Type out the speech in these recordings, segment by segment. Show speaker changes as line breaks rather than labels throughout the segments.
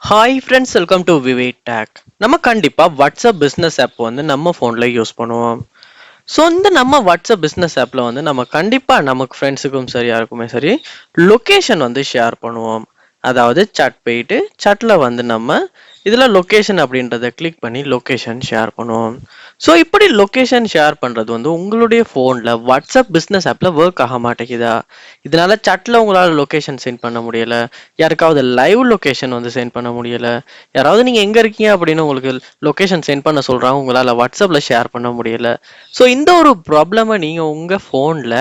Hi friends, welcome to VividTech. நம்ம கண்டிப்பாக WhatsApp business app வந்து நம்ம ஃபோனில் யூஸ் பண்ணுவோம். ஸோ இந்த நம்ம வாட்ஸ்அப் பிஸ்னஸ் ஆப்பில் வந்து நம்ம கண்டிப்பாக நமக்கு ஃப்ரெண்ட்ஸுக்கும் சரி யாருக்குமே சரி லொக்கேஷன் வந்து ஷேர் பண்ணுவோம். அதாவது சாட் போயிட்டு சாட்டில் வந்து நம்ம இதில் லொக்கேஷன் அப்படின்றத கிளிக் பண்ணி லொக்கேஷன் ஷேர் பண்ணுவோம். ஸோ இப்படி லொக்கேஷன் ஷேர் பண்ணுறது வந்து உங்களுடைய ஃபோனில் வாட்ஸ்அப் பிஸ்னஸ் ஆப்பில் ஒர்க் ஆக மாட்டேங்குதா? இதனால சாட்டில் உங்களால் லொக்கேஷன் சென்ட் பண்ண முடியலை, யாருக்காவது லைவ் லொக்கேஷன் வந்து சென்ட் பண்ண முடியலை, யாராவது நீங்கள் எங்கே இருக்கீங்க அப்படின்னு உங்களுக்கு லொக்கேஷன் சென்ட் பண்ண சொல்கிறாங்க, உங்களால் வாட்ஸ்அப்பில் ஷேர் பண்ண முடியலை. ஸோ இந்த ஒரு ப்ராப்ளமை நீங்கள் உங்கள் ஃபோனில்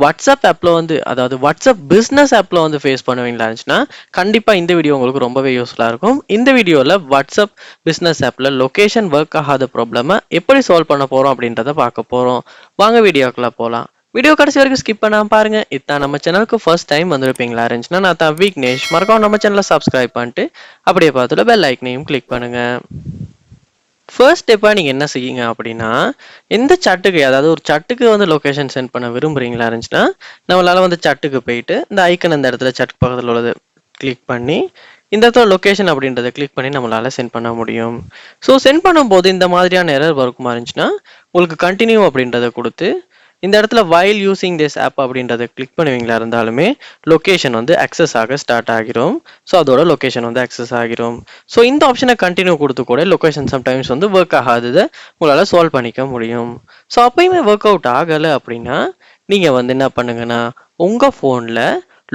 வாட்ஸ்அப் ஆப்பில் வந்து அதாவது வாட்ஸ்அப் பிஸ்னஸ் ஆப்பில் வந்து ஃபேஸ் பண்ணுவீங்களா இருந்துச்சுன்னா கண்டிப்பாக இந்த வீடியோ உங்களுக்கு ரொம்பவே யூஸ்ஃபுல்லாக இருக்கும். இந்த வீடியோவில் வாட்ஸ்அப் பிஸ்னஸ் ஆப்பில் லொக்கேஷன் ஒர்க் ஆகாத ப்ராப்ளமை எப்படி சால்வ் பண்ண போகிறோம் அப்படின்றத பார்க்க போகிறோம். வாங்க வீடியோக்குள்ளே போகலாம். வீடியோ கடைசி வரைக்கும் ஸ்கிப் பண்ணாமல் பாருங்க. இதான் நம்ம சேனலுக்கு ஃபர்ஸ்ட் டைம் வந்திருப்பீங்களா இருந்துச்சுன்னா நான் தான் விக்னேஷ். மறக்காம நம்ம சேனலை சப்ஸ்கிரைப் பண்ணிட்டு அப்படியே பார்த்துட்டு பெல் ஐக்கனையும் கிளிக் பண்ணுங்க. ஃபர்ஸ்ட் ஸ்டெப்பாக நீங்கள் என்ன செய்யுங்க அப்படின்னா, எந்த சாட்டுக்கு அதாவது ஒரு சாட்டுக்கு வந்து லொக்கேஷன் சென்ட் பண்ண விரும்புகிறீங்களா இருந்துச்சுன்னா நம்மளால் வந்து சாட்டுக்கு போயிட்டு இந்த ஐக்கன் இந்த இடத்துல சாட்டுக்கு பக்கத்தில் உள்ளது கிளிக் பண்ணி இந்த இடத்துல லொக்கேஷன் அப்படின்றத கிளிக் பண்ணி நம்மளால் சென்ட் பண்ண முடியும். ஸோ சென்ட் பண்ணும்போது இந்த மாதிரியான எரர் ஒர்க்குமா இருந்துச்சுன்னா உங்களுக்கு கண்டினியூ அப்படின்றத கொடுத்து இந்த இடத்துல வைல் யூசிங் திஸ் ஆப் அப்படின்றத கிளிக் பண்ணுவீங்களா இருந்தாலுமே லொக்கேஷன் வந்து அக்சஸ் ஆக ஸ்டார்ட் ஆகிரும். ஸோ அதோட லொக்கேஷன் வந்து அக்சஸ் ஆகிரும். ஸோ இந்த ஆப்ஷனை கண்டினியூ கொடுத்து கூட லொக்கேஷன் சம்டைம்ஸ் வந்து ஒர்க் ஆகாததை உங்களால் சால்வ் பண்ணிக்க முடியும். ஸோ அப்பயுமே ஒர்க் அவுட் ஆகலை அப்படின்னா நீங்கள் வந்து என்ன பண்ணுங்கன்னா உங்கள் ஃபோனில்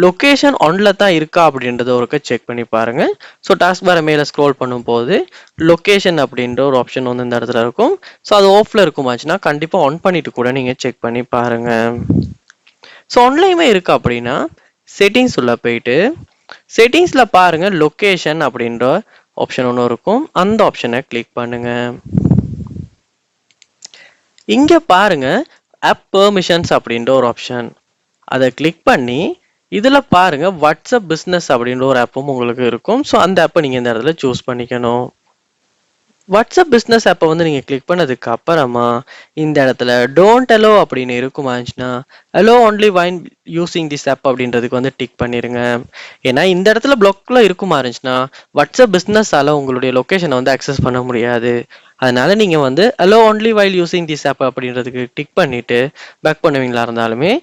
லொக்கேஷன் ஆன்ல தான் இருக்கா அப்படின்றத ஒருக்க செக் பண்ணி பாருங்க. ஸோ டாஸ்க் பாரை மேலே ஸ்க்ரோல் பண்ணும்போது லொக்கேஷன் அப்படின்ற ஒரு ஆப்ஷன் வந்து இந்த இடத்துல இருக்கும். ஸோ அது ஆஃப்ல இருக்குமாச்சுன்னா கண்டிப்பாக ஆன் பண்ணிட்டு கூட நீங்கள் செக் பண்ணி பாருங்க. ஸோ ஆன்லைனுமே இருக்கு அப்படின்னா செட்டிங்ஸ் உள்ள போயிட்டு செட்டிங்ஸில் பாருங்க லொக்கேஷன் அப்படின்ற ஆப்ஷன் ஒன்று இருக்கும். அந்த ஆப்ஷனை கிளிக் பண்ணுங்க. இங்கே பாருங்க ஆப் பெர்மிஷன்ஸ் அப்படின்ற ஒரு ஆப்ஷன், அதை கிளிக் பண்ணி இதில் பாருங்க வாட்ஸ்அப் பிஸ்னஸ் அப்படின்ற ஒரு ஆப்பும் உங்களுக்கு இருக்கும். ஸோ அந்த ஆப்பை நீங்கள் இந்த இடத்துல சூஸ் பண்ணிக்கணும். வாட்ஸ்அப் பிஸ்னஸ் ஆப்பை வந்து நீங்கள் கிளிக் பண்ணதுக்கு அப்புறமா இந்த இடத்துல டோன்ட் அலோ அப்படின்னு இருக்குமாச்சுன்னா allow only when using this app அப்படின்றதுக்கு வந்து டிக் பண்ணிடுங்க. ஏன்னா இந்த இடத்துல பிளாக்ல இருக்குமா இருந்துச்சுன்னா வாட்ஸ்அப் பிஸ்னஸால் உங்களுடைய லொக்கேஷனை வந்து அக்சஸ் பண்ண முடியாது. அதனால நீங்கள் வந்து allow only while using this app அப்படின்றதுக்கு டிக் பண்ணிவிட்டு பேக் பண்ணுவீங்களா இருந்தாலுமே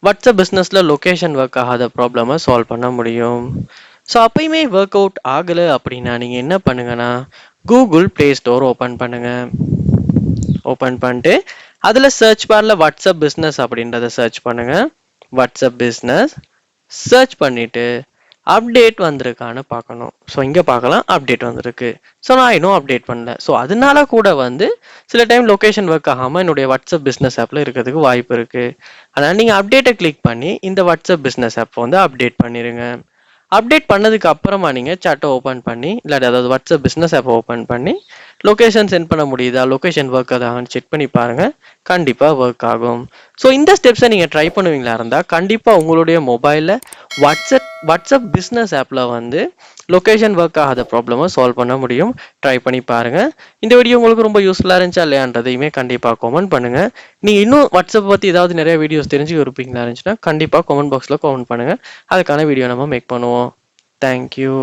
வாட்ஸ்அப் பிஸ்னஸில் லொக்கேஷன் ஒர்க் ஆகாத ப்ராப்ளமை சால்வ் பண்ண முடியும். ஸோ அப்பயுமே ஒர்க் அவுட் ஆகலை அப்படின்னா நீங்கள் என்ன பண்ணுங்கன்னா கூகுள் ப்ளே ஸ்டோர் ஓப்பன் பண்ணுங்க. ஓப்பன் பண்ணிட்டு அதில் சர்ச் பாரில் வாட்ஸ்அப் பிஸ்னஸ் அப்படின்றத சர்ச் பண்ணுங்க. வாட்ஸ்அப் பிஸ்னஸ் சர்ச் பண்ணிட்டு அப்டேட் வந்திருக்கான்னு பார்க்கணும். ஸோ இங்கே பார்க்கலாம் அப்டேட் வந்திருக்கு. ஸோ நான் இன்னும் அப்டேட் பண்ணல. ஸோ அதனால கூட வந்து சில டைம் லொக்கேஷன் ஒர்க் ஆகாமல் என்னுடைய வாட்ஸ்அப் பிஸ்னஸ் ஆப்பில் இருக்கிறதுக்கு வாய்ப்பு இருக்குது. அதனால் நீங்கள் அப்டேட்டை கிளிக் பண்ணி இந்த வாட்ஸ்அப் பிஸ்னஸ் ஆப் வந்து அப்டேட் பண்ணிடுங்க. அப்டேட் பண்ணதுக்கு அப்புறமா நீங்கள் சாட்டை ஓப்பன் பண்ணி இல்லாட்டி அதாவது வாட்ஸ்அப் பிஸ்னஸ் ஆப்பை ஓப்பன் பண்ணி லொக்கேஷன் சென்ட் பண்ண முடியுதா, லொக்கேஷன் ஒர்க் ஆகான்னு செக் பண்ணி பாருங்கள். கண்டிப்பாக ஒர்க் ஆகும். ஸோ இந்த ஸ்டெப்ஸை நீங்கள் ட்ரை பண்ணுவீங்களா இருந்தால் கண்டிப்பாக உங்களுடைய மொபைலில் வாட்ஸ்அப் பிஸ்னஸ் ஆப்பில் வந்து லொக்கேஷன் ஒர்க் ஆகாத ப்ராப்ளமை சால்வ் பண்ண முடியும். ட்ரை பண்ணி பாருங்கள். இந்த வீடியோ உங்களுக்கு ரொம்ப யூஸ்ஃபுல்லாக இருந்துச்சா இல்லையான்றதையுமே கண்டிப்பாக கமெண்ட் பண்ணுங்கள். நீங்கள் இன்னும் வாட்ஸ்அப் பற்றி ஏதாவது நிறைய வீடியோஸ் தெரிஞ்சு இருப்பீங்களா இருந்துச்சுன்னா கண்டிப்பாக கமெண்ட் பாக்ஸில் கமெண்ட் பண்ணுங்கள். அதுக்கான வீடியோ நம்ம மேக் பண்ணுவோம். தேங்க்யூ.